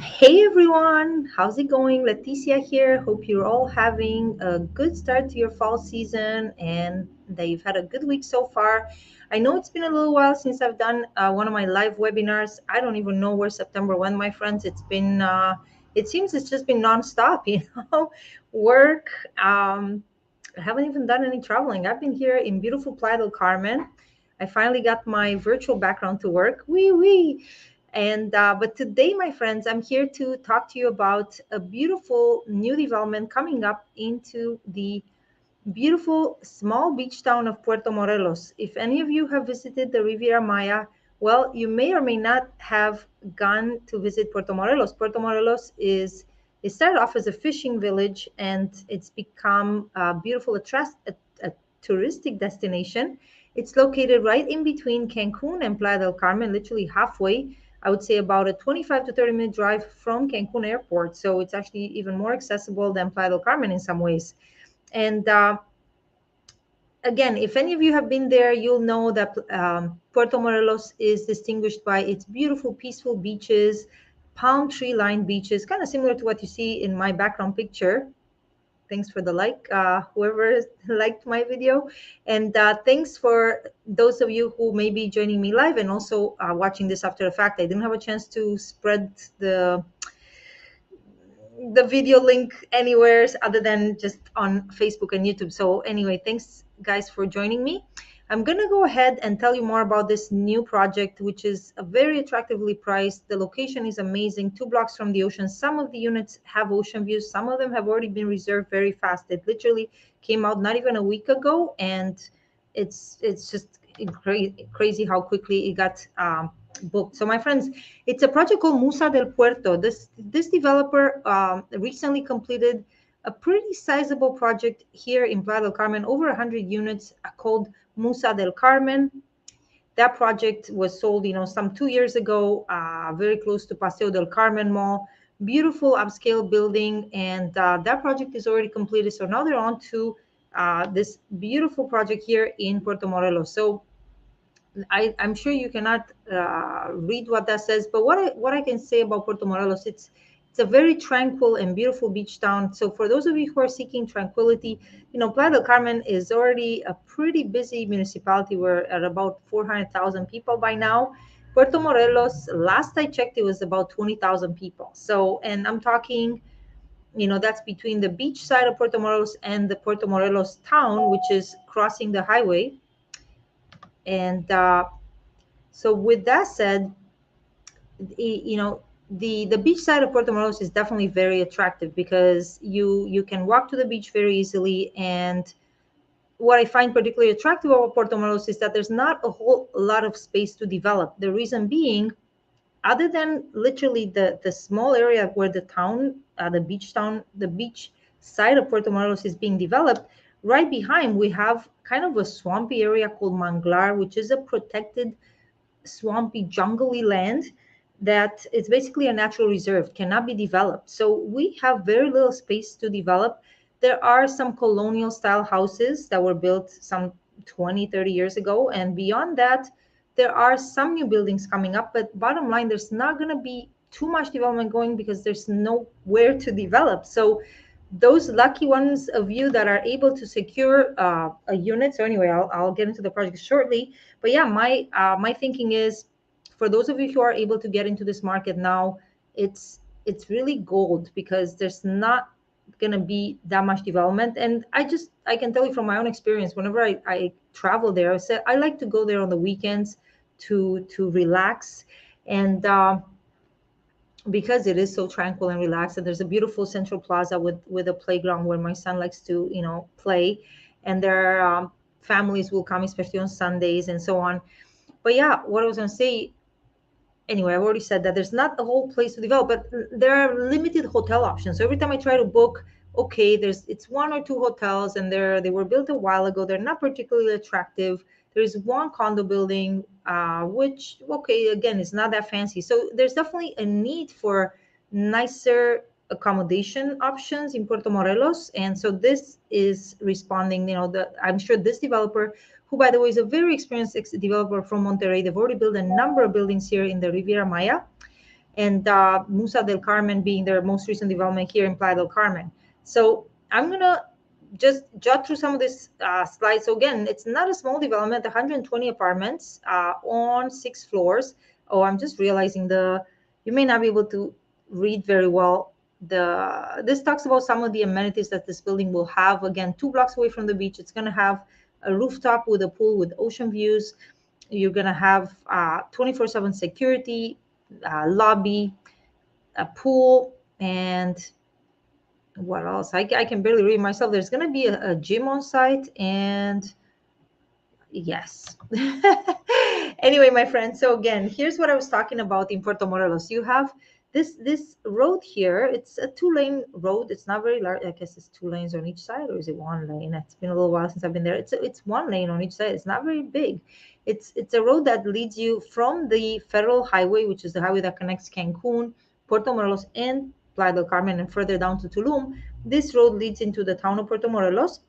Hey everyone, how's it going? Leticia here. Hope you're all having a good start to your fall season and that you've had a good week so far. I know it's been a little while since I've done one of my live webinars. I don't even know where September went, my friends. It seems it's just been nonstop, work. I haven't even done any traveling. I've been here in beautiful Playa del Carmen. I finally got my virtual background to work. Wee wee. And but today, my friends, I'm here to talk to you about a beautiful new development coming up into the beautiful small beach town of Puerto Morelos. If any of you have visited the Riviera Maya, well, you may or may not have gone to visit Puerto Morelos. Puerto Morelos is it started off as a fishing village, and it's become a beautiful a touristic destination. It's located right in between Cancun and Playa del Carmen, literally halfway. I would say about a 25 to 30-minute drive from Cancun airport. So it's actually even more accessible than Playa del Carmen in some ways. And again, if any of you have been there, you'll know that Puerto Morelos is distinguished by its beautiful, peaceful beaches, palm tree lined beaches, kind of similar to what you see in my background picture. Thanks for the like, whoever liked my video. And thanks for those of you who may be joining me live and also watching this after the fact. I didn't have a chance to spread the video link anywhere other than just on Facebook and YouTube. So anyway, thanks guys for joining me. I'm going to go ahead and tell you more about this new project, which is a very attractively priced. The location is amazing, 2 blocks from the ocean. Some of the units have ocean views. Some of them have already been reserved very fast. It literally came out not even a week ago, and it's just crazy how quickly it got booked. So my friends, it's a project called Musa del Puerto. This developer recently completed a pretty sizable project here in Playa del Carmen, over 100 units, called Musa del Carmen. That project was sold, some 2 years ago, very close to Paseo del Carmen Mall. Beautiful upscale building, and that project is already completed. So now they're on to this beautiful project here in Puerto Morelos. So I'm sure you cannot read what that says, but what I can say about Puerto Morelos, it's a very tranquil and beautiful beach town. So for those of you who are seeking tranquility, Playa del Carmen is already a pretty busy municipality. We're at about 400,000 people by now. Puerto Morelos, last I checked, it was about 20,000 people. So, and I'm talking, that's between the beach side of Puerto Morelos and the Puerto Morelos town, which is crossing the highway. And so with that said, the beach side of Puerto Morelos is definitely very attractive because you can walk to the beach very easily. And what I find particularly attractive about Puerto Morelos is that there's not a whole lot of space to develop. The reason being, other than literally the small area where the beach side of Puerto Morelos is being developed, right behind we have kind of a swampy area called Manglar, which is a protected swampy, jungly land that is basically a natural reserve, cannot be developed. So we have very little space to develop. There are some colonial style houses that were built some 20, 30 years ago. And beyond that, there are some new buildings coming up. But bottom line, there's not going to be too much development going because there's nowhere to develop. So those lucky ones of you that are able to secure a unit. So anyway, I'll get into the project shortly. But yeah, my thinking is, for those of you who are able to get into this market now, it's really gold because there's not going to be that much development. And I can tell you from my own experience, whenever I travel there, I said I like to go there on the weekends to relax. And because it is so tranquil and relaxed, and there's a beautiful central plaza with a playground where my son likes to play, and there are families will come, especially on Sundays and so on. But yeah, what I was going to say, anyway, I've already said that there's not a whole place to develop, but there are limited hotel options. So every time I try to book, okay, it's one or two hotels, and they were built a while ago. They're not particularly attractive. There's one condo building, which, okay, again, is not that fancy. So there's definitely a need for nicer accommodation options in Puerto Morelos. And so this is responding, I'm sure this developer, who, by the way, is a very experienced developer from Monterrey. They've already built a number of buildings here in the Riviera Maya. and Musa del Carmen being their most recent development here in Playa del Carmen. So I'm gonna just jot through some of this slides. So again, it's not a small development, 120 apartments on 6 floors. Oh, I'm just realizing you may not be able to read very well. This talks about some of the amenities that this building will have. Again, 2 blocks away from the beach. It's gonna have a rooftop with a pool with ocean views. You're gonna have 24/7 security, lobby, a pool, and what else? I can barely read myself. There's going to be a gym on site, and yes. Anyway, my friends, so again, here's what I was talking about in Puerto Morelos. You have this road here. It's a 2-lane road. It's not very large. I guess it's 2 lanes on each side, or is it 1 lane? It's been a little while since I've been there. It's 1 lane on each side. It's not very big. It's a road that leads you from the federal highway, which is the highway that connects Cancun, Puerto Morelos, and Playa del Carmen, and further down to Tulum. This road leads into the town of Puerto Morelos.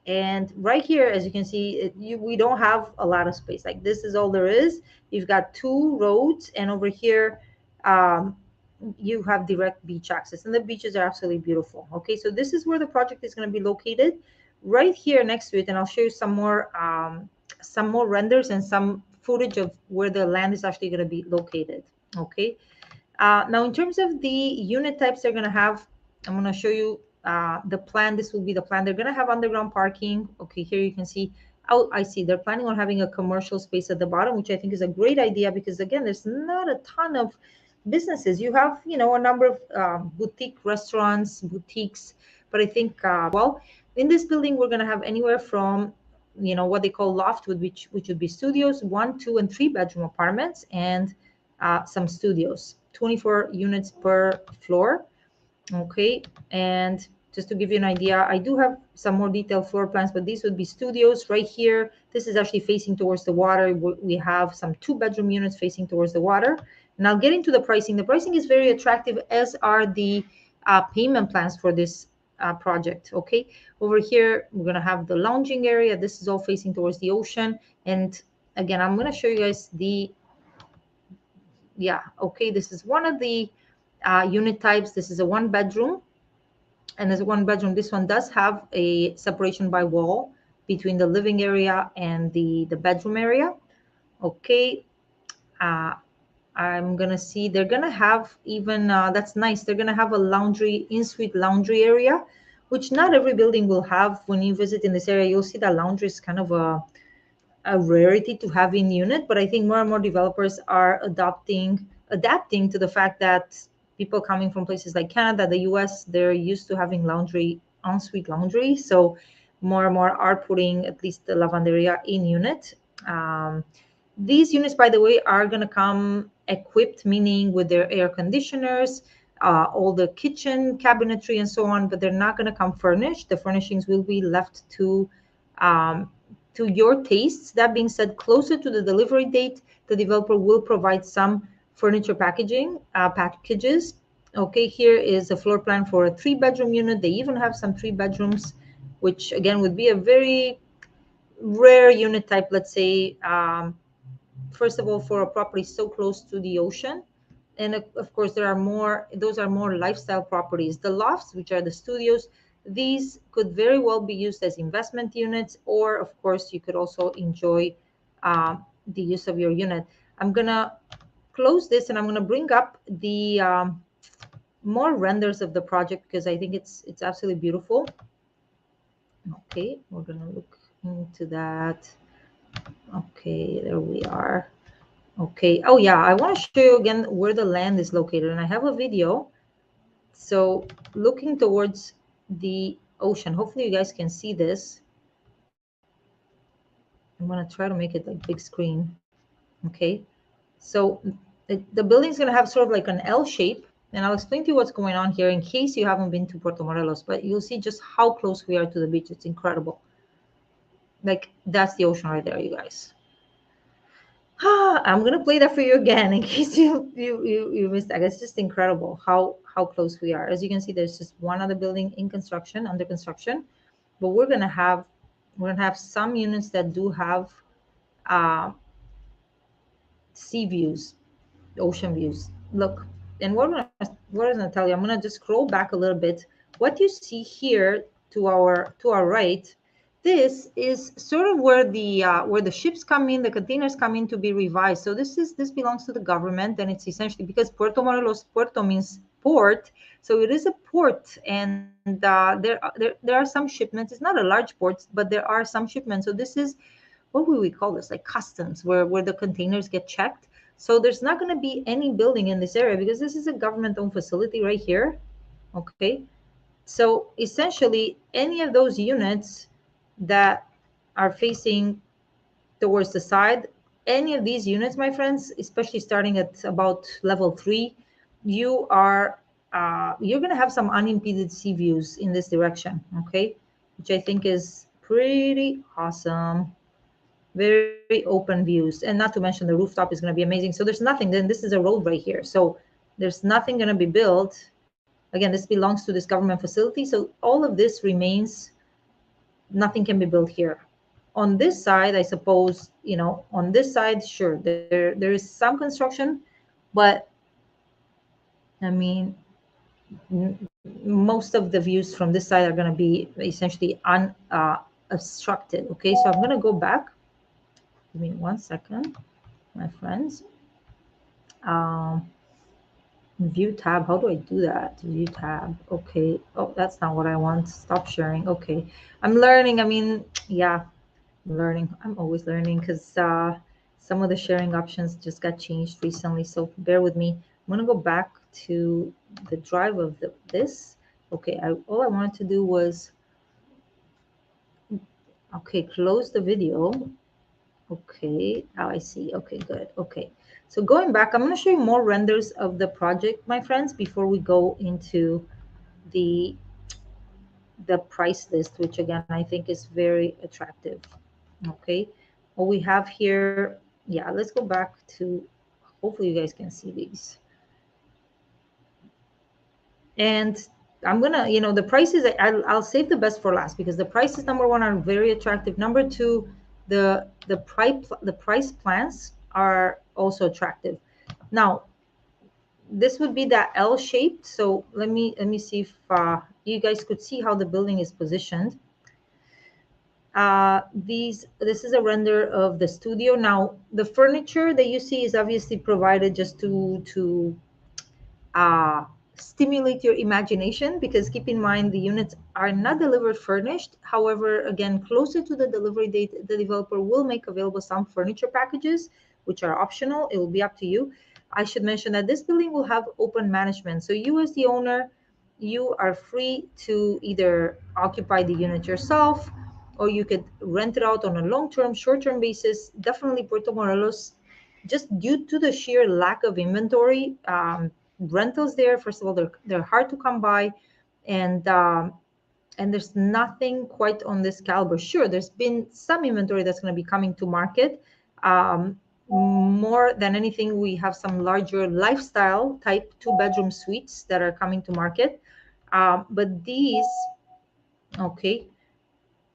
And right here, as you can see, we don't have a lot of space. Like, this is all there is. You've got 2 roads, and over here, you have direct beach access, and the beaches are absolutely beautiful. Okay, so this is where the project is going to be located, right here next to it, and I'll show you some more renders and some footage of where the land is actually going to be located. Okay, now in terms of the unit types they're going to have, I'm going to show you the plan. This will be the plan. They're going to have underground parking. Okay, here you can see. Oh, I see. They're planning on having a commercial space at the bottom, which I think is a great idea because, again, there's not a ton of businesses. You have, a number of boutique restaurants, boutiques, but I think, well, in this building, we're going to have anywhere from, what they call loft, which would be studios, 1, 2, and 3 bedroom apartments, and some studios, 24 units per floor. Okay, and just to give you an idea, I do have some more detailed floor plans, but these would be studios right here. This is actually facing towards the water. We have some 2-bedroom units facing towards the water. And I'll get into the pricing. The pricing is very attractive, as are the payment plans for this project. Okay, over here, we're going to have the lounging area. This is all facing towards the ocean. And again, I'm going to show you guys okay, this is one of the unit types. This is a 1-bedroom, and as a 1-bedroom, this one does have a separation by wall between the living area and the bedroom area. Okay, I'm gonna see they're gonna have even that's nice. They're gonna have a laundry, in-suite laundry area, which not every building will have. When you visit in this area, you'll see that laundry is kind of a rarity to have in unit, but I think more and more developers are adapting to the fact that people coming from places like Canada, the US, they're used to having laundry, ensuite laundry. So more and more are putting at least the lavanderia in unit. These units, by the way, are going to come equipped, meaning with their air conditioners, all the kitchen cabinetry and so on, but they're not going to come furnished. The furnishings will be left to your tastes. That being said, closer to the delivery date, the developer will provide some furniture packages. Okay, here is a floor plan for a 3-bedroom unit. They even have some 3 bedrooms, which again would be a very rare unit type, let's say. First of all, for a property so close to the ocean. And of course, those are more lifestyle properties. The lofts, which are the studios, these could very well be used as investment units, or of course, you could also enjoy the use of your unit. I'm gonna close this, and I'm gonna bring up the more renders of the project because I think it's absolutely beautiful. Okay, we're gonna look into that. Okay, there we are. Okay. Oh, yeah. I want to show you again where the land is located. And I have a video. So looking towards the ocean. Hopefully you guys can see this. I'm going to try to make it like big screen. Okay. So the building is going to have sort of like an L shape. And I'll explain to you what's going on here in case you haven't been to Puerto Morelos. But you'll see just how close we are to the beach. It's incredible. Like, that's the ocean right there, you guys. I'm gonna play that for you again in case you missed that. It's just incredible how close we are. As you can see, there's just one other building under construction, but we're gonna have some units that do have sea views, ocean views. Look, and what I was going to tell you, I'm going to just scroll back a little bit. What you see here to our right, this is sort of where the ships come in, the containers come in to be revised. So this belongs to the government, and it's essentially because Puerto Morelos, Puerto means port, so it is a port, and there are some shipments. It's not a large port, but there are some shipments. So this is, what would we call this, like customs, where the containers get checked. So there's not going to be any building in this area because this is a government-owned facility right here. Okay, so essentially any of those units that are facing towards the side, any of these units, my friends, especially starting at about level 3, you are you're going to have some unimpeded sea views in this direction. Okay, which I think is pretty awesome. Very open views, and not to mention the rooftop is going to be amazing. So there's nothing, then this is a road right here, so there's nothing going to be built. Again, this belongs to this government facility, so all of this remains, nothing can be built here. On this side, I suppose, on this side, sure, there is some construction, but I mean, most of the views from this side are going to be essentially unobstructed. Okay, so I'm going to go back. Give me 1 second, my friends. View tab, how do I do that? View tab, okay. Oh, that's not what I want. Stop sharing. Okay, I'm learning. I mean, yeah, I'm learning. I'm always learning because some of the sharing options just got changed recently, so bear with me. I'm gonna go back to the drive of this. Okay, all I wanted to do was, okay, close the video. Okay, now I see. Okay, good. Okay, so going back, I'm going to show you more renders of the project, my friends, before we go into the price list, which again I think is very attractive. Okay, what we have here, yeah, let's go back to, hopefully you guys can see these. And I'm gonna, the prices, I'll save the best for last because the prices, number one, are very attractive. Number two, the price plans are also attractive. Now, this would be that L shaped. So let me see if you guys could see how the building is positioned. This is a render of the studio. Now, the furniture that you see is obviously provided just to stimulate your imagination, because keep in mind the units are not delivered furnished. However, again, closer to the delivery date, the developer will make available some furniture packages, which are optional. It will be up to you. I should mention that this building will have open management. So you as the owner, you are free to either occupy the unit yourself, or you could rent it out on a long-term, short-term basis. Definitely Puerto Morelos, just due to the sheer lack of inventory, rentals there, first of all, they're hard to come by, and there's nothing quite on this caliber. Sure, there's been some inventory that's going to be coming to market. More than anything, we have some larger lifestyle type 2-bedroom suites that are coming to market, but these, okay,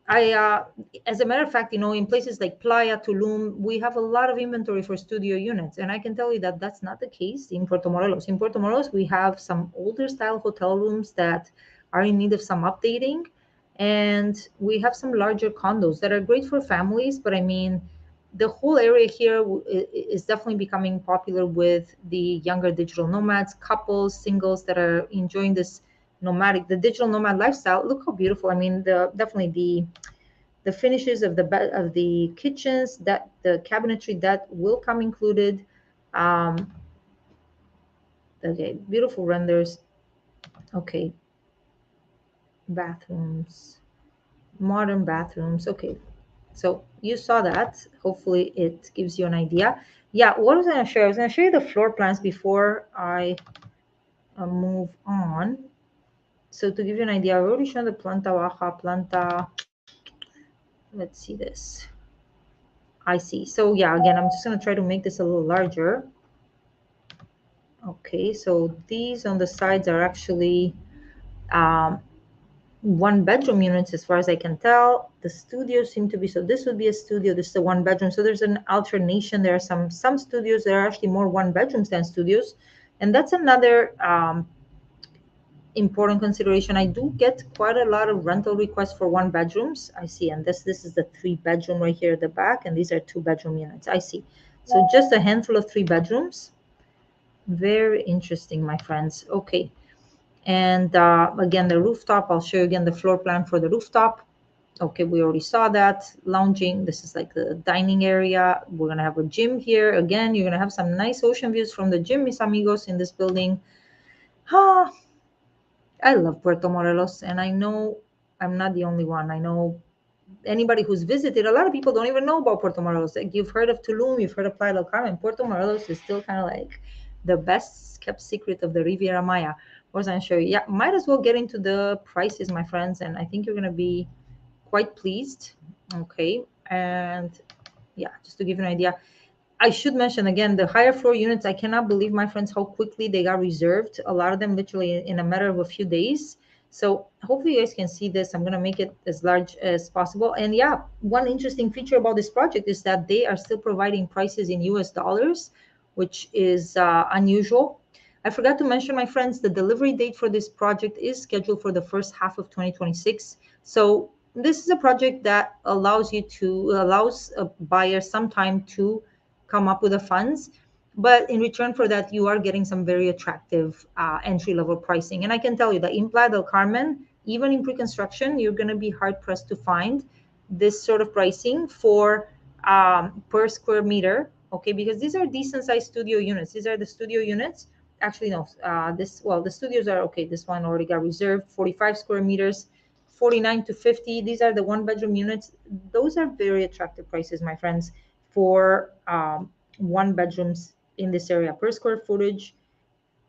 as a matter of fact, in places like Playa, Tulum, we have a lot of inventory for studio units. And I can tell you that that's not the case in Puerto Morelos. In Puerto Morelos, we have some older style hotel rooms that are in need of some updating. And we have some larger condos that are great for families. But I mean, the whole area here is definitely becoming popular with the younger digital nomads, couples, singles that are enjoying this the digital nomad lifestyle. Look how beautiful. I mean, definitely the finishes of the kitchens, that the cabinetry that will come included. Okay, beautiful renders. Okay, bathrooms, modern bathrooms. Okay, so you saw that. Hopefully it gives you an idea. Yeah, what was I going to show you? I was going to show you the floor plans before I move on. So to give you an idea, I've already shown the planta baja, planta. Let's see this. I see. So yeah, again, I'm just going to try to make this a little larger. Okay, so these on the sides are actually 1-bedroom units as far as I can tell. The studios seem to be, so this would be a studio, this is a 1-bedroom. So there's an alternation. There are some studios that are actually more 1-bedrooms than studios. And that's another important consideration. I do get quite a lot of rental requests for 1 bedrooms. I see, and this is the 3 bedroom right here at the back, and these are 2 bedroom units. I see. So just a handful of 3 bedrooms. Very interesting, my friends. Okay. And again, the rooftop, I'll show you again the floor plan for the rooftop. Okay, we already saw that. Lounging, this is like the dining area. We're gonna have a gym here. Again, you're gonna have some nice ocean views from the gym, mis amigos, in this building. Ah, I love Puerto Morelos, and I know I'm not the only one. I know anybody who's visited, a lot of people don't even know about Puerto Morelos. Like, you've heard of Tulum, you've heard of Playa del Carmen. Puerto Morelos is still kind of like the best kept secret of the Riviera Maya. What was I going to show you? Yeah, might as well get into the prices, my friends, and I think you're going to be quite pleased. Okay, and yeah, just to give you an idea, I should mention again the higher floor units. I cannot believe, my friends, how quickly they got reserved. A lot of them literally in a matter of a few days. So hopefully you guys can see this. I'm going to make it as large as possible. And yeah, one interesting feature about this project is that they are still providing prices in US dollars, which is unusual. I forgot to mention, my friends, the delivery date for this project is scheduled for the first half of 2026. So this is a project that allows a buyer some time to come up with the funds, but in return for that, you are getting some very attractive entry level pricing. And I can tell you that in Playa del Carmen, even in pre-construction, you're going to be hard pressed to find this sort of pricing for per square meter. Okay, because these are decent sized studio units. These are the studio units. Actually, no, the studios are okay. This one already got reserved. 45 square meters, 49 to 50. These are the 1 bedroom units. Those are very attractive prices, my friends, for 1 bedrooms in this area per square footage.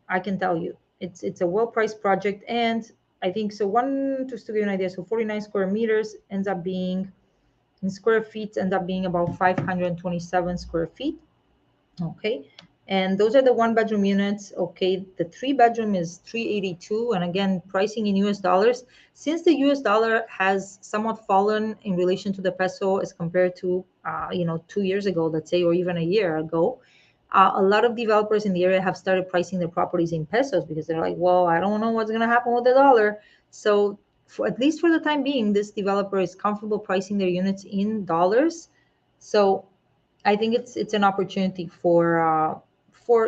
I can tell you it's a well-priced project. And I think so, one, just to give you an idea, so 49 square meters ends up being, in square feet, ends up being about 527 square feet. Okay, and those are the 1 bedroom units. Okay, the 3 bedroom is 382, and again, pricing in US dollars. Since the US dollar has somewhat fallen in relation to the peso as compared to 2 years ago, let's say, or even a year ago, a lot of developers in the area have started pricing their properties in pesos, because they're like, well, I don't know what's going to happen with the dollar. So for, at least for the time being, this developer is comfortable pricing their units in dollars. So I think it's an opportunity for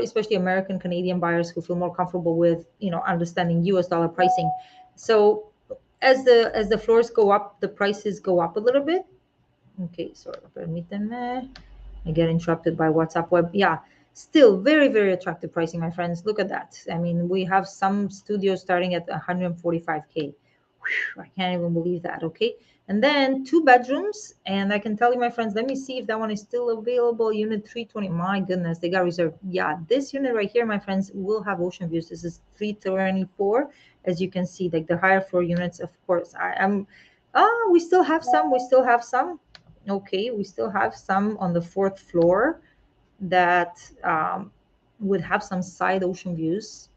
especially American Canadian buyers who feel more comfortable with understanding US dollar pricing. So as the floors go up, the prices go up a little bit. Okay, sorry, permíteme. I get interrupted by WhatsApp web. Yeah, still very, very attractive pricing, my friends. Look at that. I mean, we have some studios starting at 145K. Whew, I can't even believe that. Okay. And then 2 bedrooms. And I can tell you, my friends, let me see if that one is still available. Unit 320. My goodness, they got reserved. Yeah, this unit right here, my friends, will have ocean views. This is 324. As you can see, like the higher floor units, of course. I am. We still have some. We still have some. Okay, we still have some on the 4th floor that would have some side ocean views.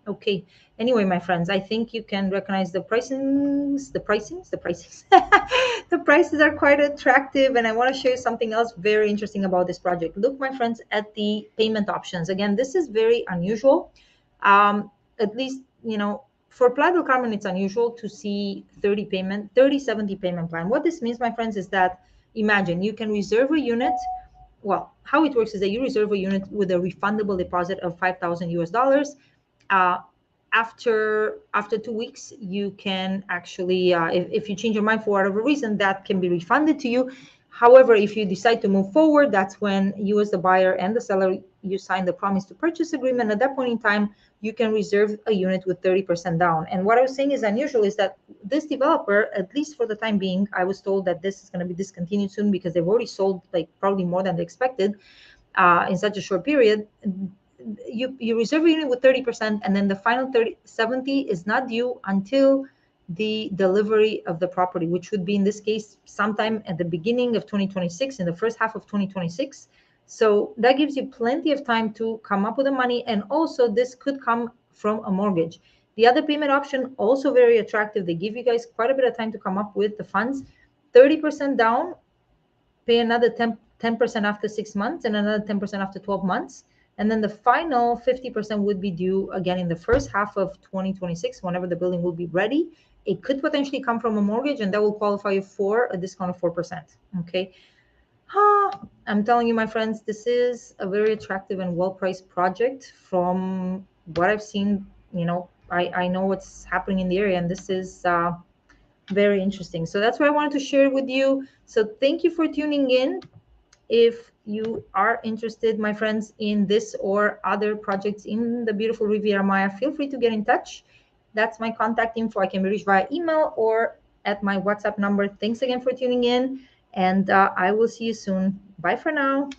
Okay. Anyway, my friends, I think you can recognize the pricings. The prices are quite attractive, and I want to show you something else very interesting about this project. Look, my friends, at the payment options. Again, this is very unusual. At least, for Playa del Carmen, it's unusual to see 30-70 payment plan. What this means, my friends, is that imagine you can reserve a unit. Well, how it works is that you reserve a unit with a refundable deposit of 5,000 US dollars. Uh, after 2 weeks, you can actually, if you change your mind for whatever reason, that can be refunded to you. However, if you decide to move forward, that's when you, as the buyer and the seller, you sign the promise to purchase agreement. At that point in time, you can reserve a unit with 30% down. And what I was saying is unusual is that this developer, at least for the time being, I was told that this is going to be discontinued soon because they've already sold like probably more than they expected in such a short period. You reserve a unit with 30%, and then the final 70 is not due until the delivery of the property, which would be in this case sometime at the beginning of 2026, in the first half of 2026. So that gives you plenty of time to come up with the money, and also this could come from a mortgage. The other payment option, also very attractive. They give you guys quite a bit of time to come up with the funds. 30% down, pay another 10% after 6 months, and another 10% after 12 months. And then the final 50% would be due again in the first half of 2026, whenever the building will be ready. It could potentially come from a mortgage, and that will qualify you for a discount of 4%. Okay. I'm telling you, my friends, this is a very attractive and well-priced project. From what I've seen, I know what's happening in the area, and this is very interesting. So that's why I wanted to share it with you. So thank you for tuning in. If you are interested, my friends, in this or other projects in the beautiful Riviera Maya, feel free to get in touch. That's my contact info. I can be reached via email or at my WhatsApp number. Thanks again for tuning in, and I will see you soon. Bye for now.